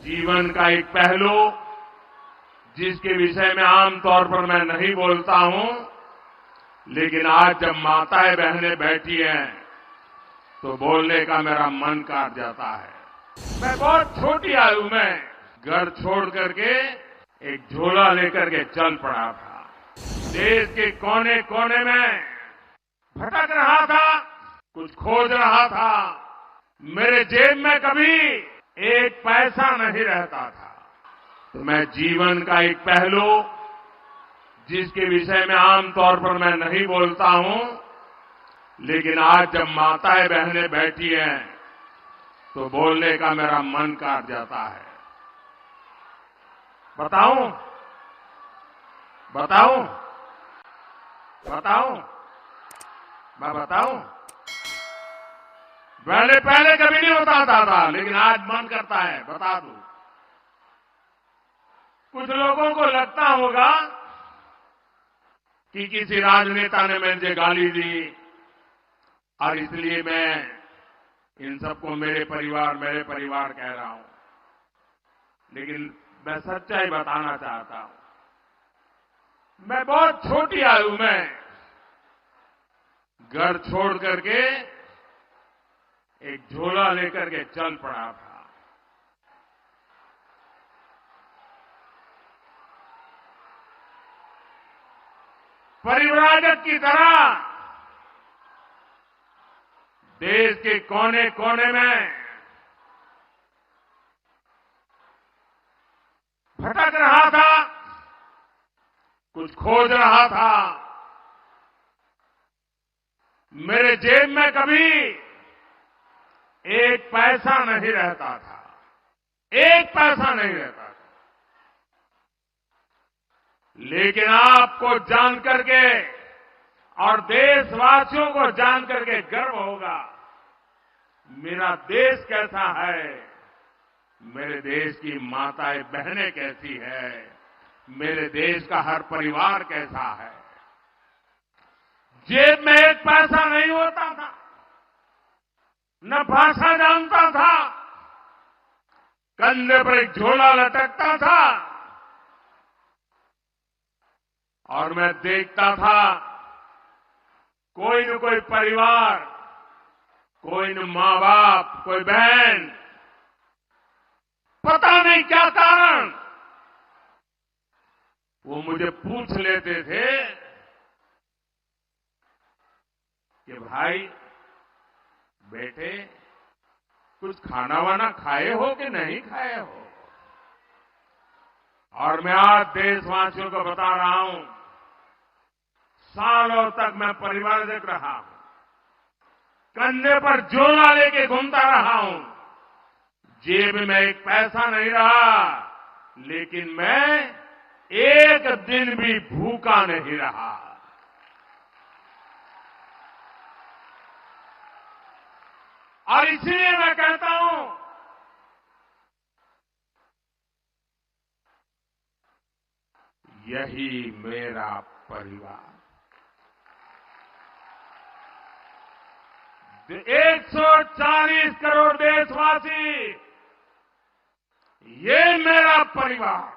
जीवन का एक पहलू जिसके विषय में आमतौर पर मैं नहीं बोलता हूं, लेकिन आज जब माताएं बहनें बैठी हैं तो बोलने का मेरा मन काट जाता है। मैं बहुत छोटी आयु में घर छोड़ करके एक झोला लेकर के चल पड़ा था। देश के कोने कोने में भटक रहा था, कुछ खोज रहा था। मेरे जेब में कभी एक पैसा नहीं रहता था। तो मैं जीवन का एक पहलू जिसके विषय में आमतौर पर मैं नहीं बोलता हूं, लेकिन आज जब माताएं बहनें बैठी हैं तो बोलने का मेरा मन काट जाता है। बताऊं बताऊं बताऊं मैं बताऊं? पहले कभी नहीं बताता था, लेकिन आज मन करता है बता दूं। कुछ लोगों को लगता होगा कि किसी राजनेता ने मुझे गाली दी और इसलिए मैं इन सबको मेरे परिवार कह रहा हूं, लेकिन मैं सच्चाई बताना चाहता हूं। मैं बहुत छोटी आयु में घर छोड़ करके एक झोला लेकर के चल पड़ा था। परिव्राजक की तरह देश के कोने कोने में भटक रहा था, कुछ खोज रहा था। मेरे जेब में कभी एक पैसा नहीं रहता था, एक पैसा नहीं रहता था। लेकिन आपको जान करके और देशवासियों को जान करके गर्व होगा, मेरा देश कैसा है, मेरे देश की माताएं बहनें कैसी है, मेरे देश का हर परिवार कैसा है। जेब में एक पैसा नहीं होता था, न भाषा जानता था, कंधे पर एक झोला लटकता था और मैं देखता था कोई न कोई परिवार, कोई न मां बाप, कोई बहन, पता नहीं क्या कारण, वो मुझे पूछ लेते थे कि भाई बेटे कुछ खाना वाना खाए हो कि नहीं खाए हो। और मैं आज देशवासियों को बता रहा हूं, सालों तक मैं परिवारजक रहा हूं, कंधे पर झोला लेके घूमता रहा हूं, जेब में एक पैसा नहीं रहा, लेकिन मैं एक दिन भी भूखा नहीं रहा। और इसलिए मैं कहता हूं, यही मेरा परिवार। 140 करोड़ देशवासी, ये मेरा परिवार।